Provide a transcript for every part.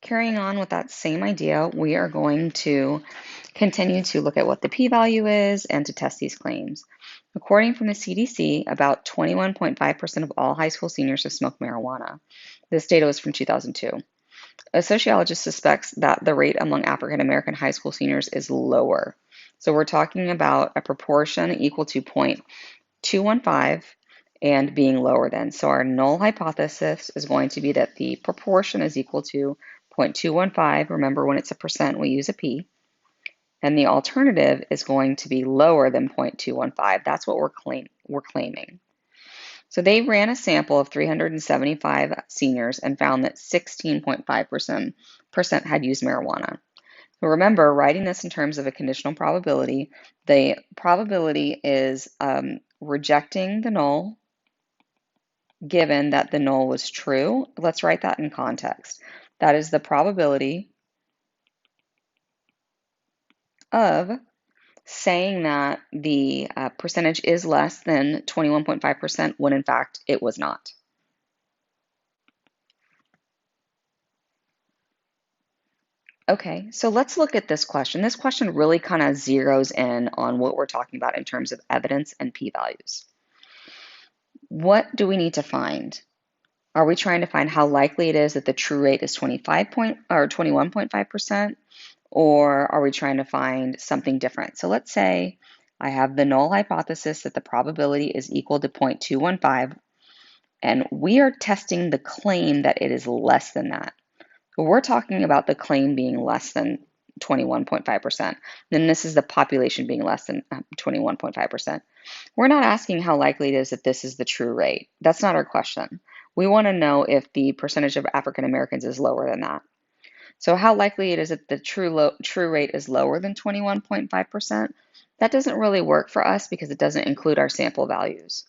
Carrying on with that same idea, we are going to continue to look at what the p-value is and to test these claims. According from the CDC, about 21.5% of all high school seniors have smoked marijuana. This data was from 2002. A sociologist suspects that the rate among African American high school seniors is lower. So we're talking about a proportion equal to 0.215 and being lower than. So our null hypothesis is going to be that the proportion is equal to 0.215. Remember, when it's a percent, we use a p. And the alternative is going to be lower than 0.215. That's what we're claiming. So they ran a sample of 375 seniors and found that 16.5% had used marijuana. So remember, writing this in terms of a conditional probability, the probability is rejecting the null given that the null was true. Let's write that in context. That is the probability of saying that the percentage is less than 21.5% when in fact it was not. Okay, so let's look at this question. This question really kind of zeroes in on what we're talking about in terms of evidence and p-values. What do we need to find? Are we trying to find how likely it is that the true rate is 21.5%? Or are we trying to find something different? So let's say I have the null hypothesis that the probability is equal to 0.215, and we are testing the claim that it is less than that. We're talking about the claim being less than 21.5%. Then this is the population being less than 21.5%. We're not asking how likely it is that this is the true rate. That's not our question. We want to know if the percentage of African Americans is lower than that. So how likely it is that the true rate is lower than 21.5%? That doesn't really work for us because it doesn't include our sample values.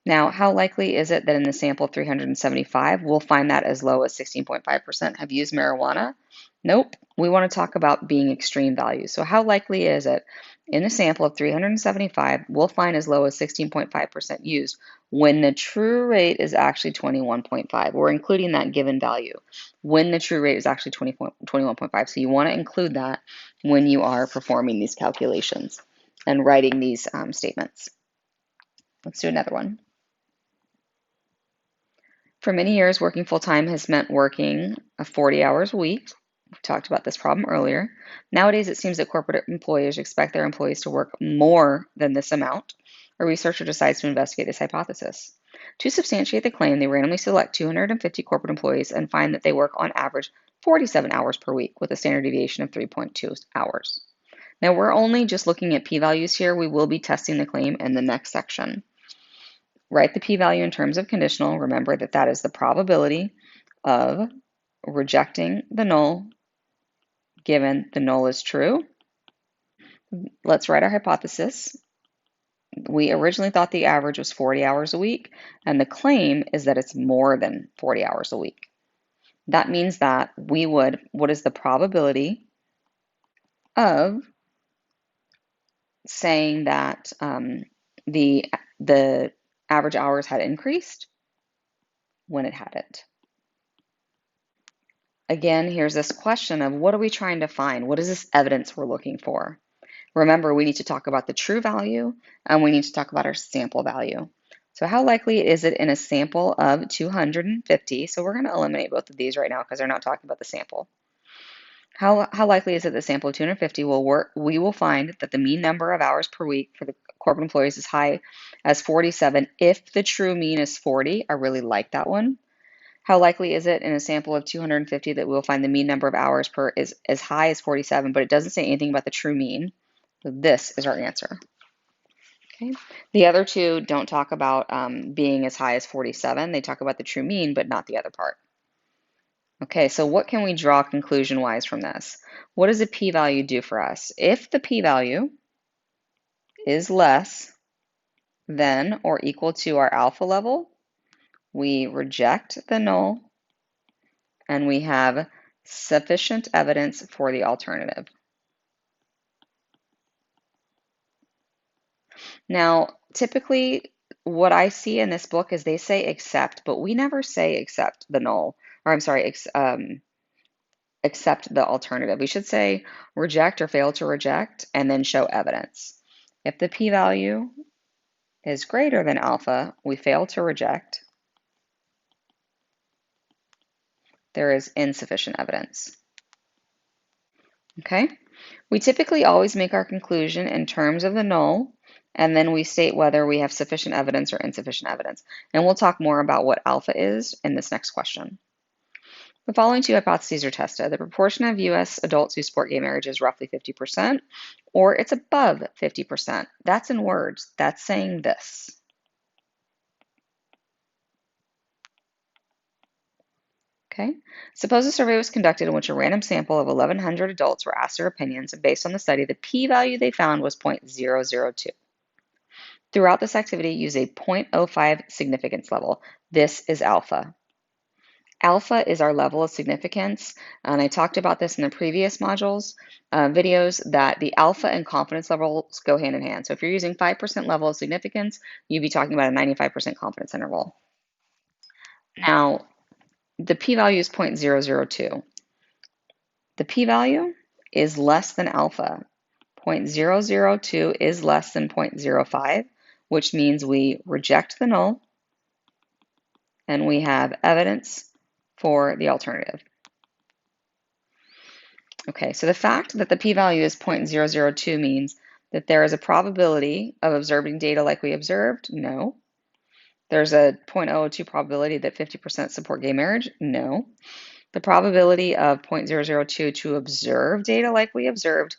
Now, how likely is it that in the sample 375, we'll find that as low as 16.5% have used marijuana? Nope. We want to talk about being extreme values. So how likely is it in a sample of 375, we'll find as low as 16.5% used when the true rate is actually 21.5? We're including that given value when the true rate is actually 21.5. So you want to include that when you are performing these calculations and writing these statements. Let's do another one. For many years, working full-time has meant working 40 hours a week. We talked about this problem earlier. Nowadays, it seems that corporate employers expect their employees to work more than this amount. A researcher decides to investigate this hypothesis. To substantiate the claim, they randomly select 250 corporate employees and find that they work on average 47 hours per week with a standard deviation of 3.2 hours. Now, we're only just looking at p-values here. We will be testing the claim in the next section. Write the p-value in terms of conditional. Remember that that is the probability of rejecting the null given the null is true. Let's write our hypothesis. We originally thought the average was 40 hours a week, and the claim is that it's more than 40 hours a week. That means that we would, what is the probability of saying that the average hours had increased when it hadn't? Again, here's this question of what are we trying to find? What is this evidence we're looking for? Remember, we need to talk about the true value and we need to talk about our sample value. So how likely is it in a sample of 250? So we're going to eliminate both of these right now because they're not talking about the sample. How likely is it the sample of 250 will work? We will find that the mean number of hours per week for the corporate employees is high as 47 if the true mean is 40. I really like that one. How likely is it in a sample of 250 that we'll find the mean number of hours per is as high as 47, but it doesn't say anything about the true mean? So this is our answer. Okay. The other two don't talk about being as high as 47. They talk about the true mean, but not the other part. Okay, so what can we draw conclusion-wise from this? What does a p-value do for us? If the p-value is less than or equal to our alpha level, we reject the null and we have sufficient evidence for the alternative. Now, typically what I see in this book is they say except, but we never say except the null, or I'm sorry, accept the alternative. We should say reject or fail to reject and then show evidence. If the p-value is greater than alpha, we fail to reject. There is insufficient evidence. Okay? We typically always make our conclusion in terms of the null, and then we state whether we have sufficient evidence or insufficient evidence. And we'll talk more about what alpha is in this next question. The following two hypotheses are tested. The proportion of US adults who support gay marriage is roughly 50%, or it's above 50%. That's in words. That's saying this. Okay. Suppose a survey was conducted in which a random sample of 1,100 adults were asked their opinions, and based on the study, the p-value they found was 0.002. Throughout this activity, use a 0.05 significance level. This is alpha. Alpha is our level of significance, and I talked about this in the previous modules, videos, that the alpha and confidence levels go hand in hand. So if you're using 5% level of significance, you'd be talking about a 95% confidence interval. Now, the p-value is 0.002. The p-value is less than alpha. 0.002 is less than 0.05, which means we reject the null and we have evidence for the alternative. Okay, so the fact that the p-value is 0.002 means that there is a probability of observing data like we observed? No. There's a 0.002 probability that 50% support gay marriage? No. The probability of 0.002 to observe data like we observed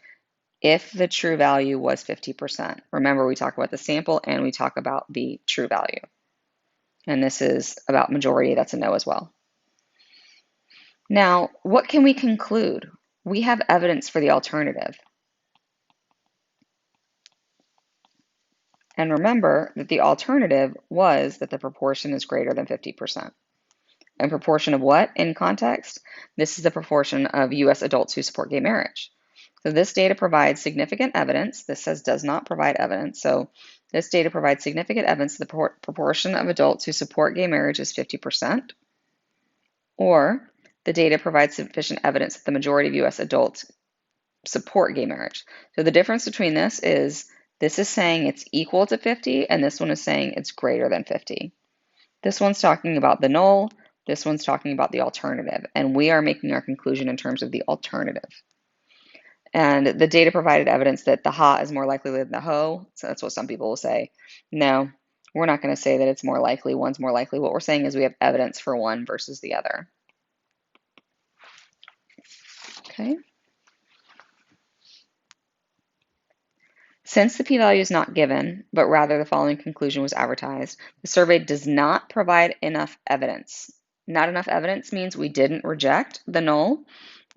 if the true value was 50%. Remember, we talk about the sample and we talk about the true value. And this is about majority, that's a no as well. Now, what can we conclude? We have evidence for the alternative. And remember that the alternative was that the proportion is greater than 50%. And proportion of what in context? This is the proportion of US adults who support gay marriage. So this data provides significant evidence. This says does not provide evidence. So this data provides significant evidence that the proportion of adults who support gay marriage is 50%. Or the data provides sufficient evidence that the majority of US adults support gay marriage. So the difference between this is saying it's equal to 50 and this one is saying it's greater than 50. This one's talking about the null, this one's talking about the alternative, and we are making our conclusion in terms of the alternative. And the data provided evidence that the ha is more likely than the ho, so that's what some people will say. No, we're not going to say that it's more likely, one's more likely. What we're saying is we have evidence for one versus the other. Okay. Since the p-value is not given, but rather the following conclusion was advertised, the survey does not provide enough evidence. Not enough evidence means we didn't reject the null,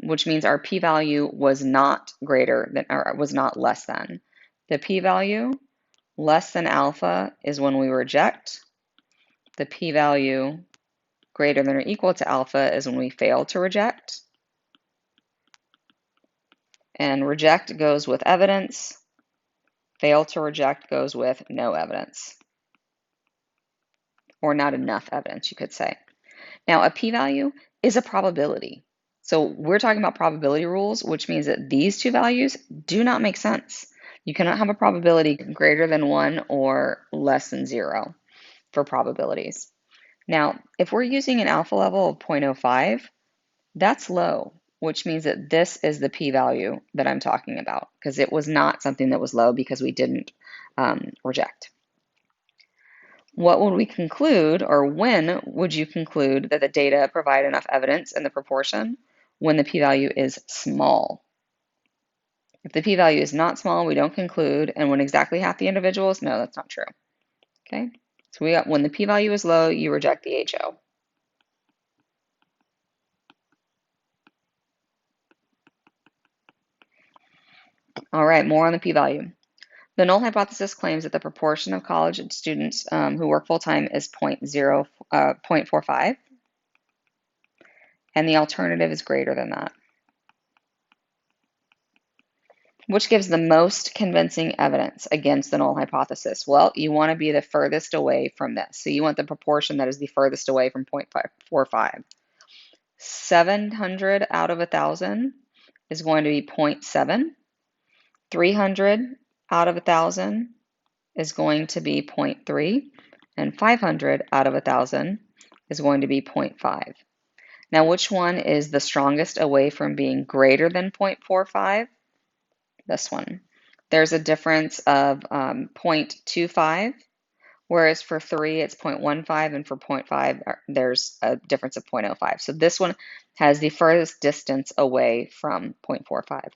which means our p-value was not greater than, or was not less than. The p-value less than alpha is when we reject. The p-value greater than or equal to alpha is when we fail to reject. And reject goes with evidence. Fail to reject goes with no evidence, or not enough evidence, you could say. Now, a p-value is a probability. So we're talking about probability rules, which means that these two values do not make sense. You cannot have a probability greater than 1 or less than 0 for probabilities. Now, if we're using an alpha level of 0.05, that's low, which means that this is the p-value that I'm talking about, because it was not something that was low because we didn't reject. What would we conclude, or when would you conclude that the data provide enough evidence in the proportion? When the p-value is small. If the p-value is not small, we don't conclude, and when exactly half the individuals, no, that's not true. Okay, so we got when the p-value is low, you reject the HO. All right, more on the p-value. The null hypothesis claims that the proportion of college students who work full-time is 0.45, and the alternative is greater than that. Which gives the most convincing evidence against the null hypothesis? Well, you want to be the furthest away from this. So you want the proportion that is the furthest away from 0.45. 700 out of 1,000 is going to be 0.7. 300 out of 1,000 is going to be 0.3. And 500 out of 1,000 is going to be 0.5. Now, which one is the strongest away from being greater than 0.45? This one. There's a difference of 0.25, whereas for 3 it's 0.15, and for 0.5 there's a difference of 0.05. So this one has the furthest distance away from 0.45.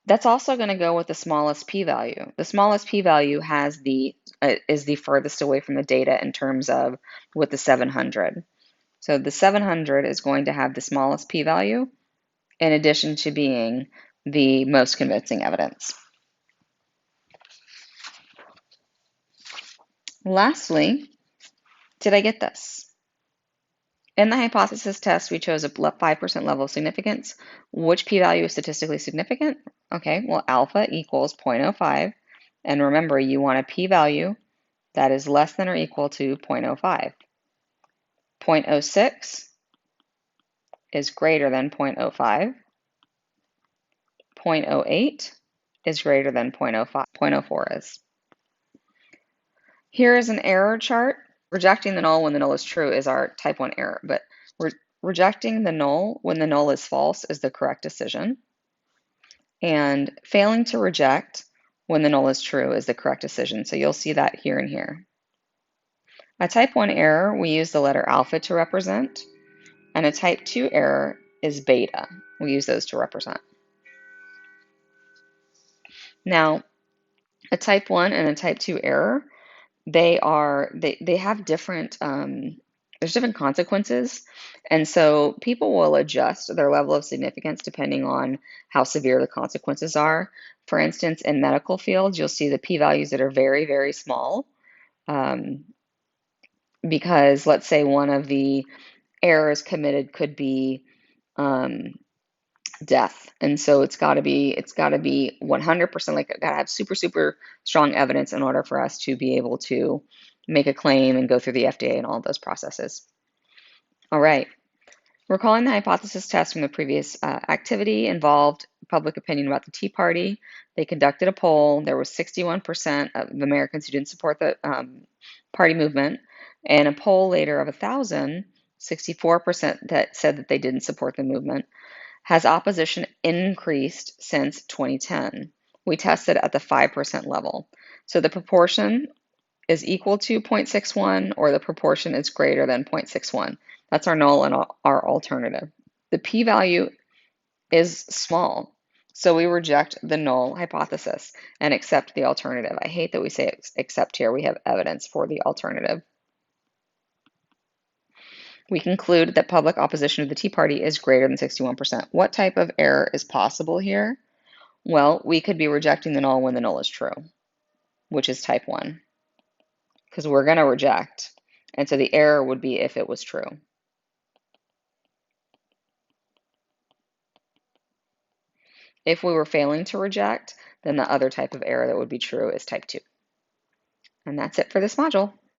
That's also going to go with the smallest p-value. The smallest p-value has is the furthest away from the data in terms of with the 700. So the 700 is going to have the smallest p-value in addition to being the most convincing evidence. Lastly, did I get this? In the hypothesis test, we chose a 5% level of significance. Which p-value is statistically significant? Okay, well, alpha equals 0.05. And remember, you want a p-value that is less than or equal to 0.05. 0.06 is greater than 0.05. 0.08 is greater than 0.05. 0.04 is. Here is an error chart. Rejecting the null when the null is true is our type 1 error, but rejecting the null when the null is false is the correct decision. And failing to reject when the null is true is the correct decision. So you'll see that here and here. A type 1 error, we use the letter alpha to represent, and a type 2 error is beta. We use those to represent. Now, a type 1 and a type 2 error, they have different there's different consequences, and so people will adjust their level of significance depending on how severe the consequences are. For instance, in medical fields, you'll see the p-values that are very, very small, because let's say one of the errors committed could be death, and so it's got to be 100%, like got to have super, super strong evidence in order for us to be able to make a claim and go through the FDA and all of those processes. All right, recalling the hypothesis test from the previous activity involved public opinion about the Tea Party. They conducted a poll. There was 61% of Americans who didn't support the party movement, and a poll later of 1,000, 64% that said that they didn't support the movement. Has opposition increased since 2010? We tested at the 5% level. So the proportion is equal to 0.61 or the proportion is greater than 0.61. That's our null and our alternative. The p-value is small, so we reject the null hypothesis and accept the alternative. I hate that we say accept here. We have evidence for the alternative. We conclude that public opposition to the Tea Party is greater than 61%. What type of error is possible here? Well, we could be rejecting the null when the null is true, which is type 1, because we're going to reject. And so the error would be if it was true. If we were failing to reject, then the other type of error that would be true is type 2. And that's it for this module.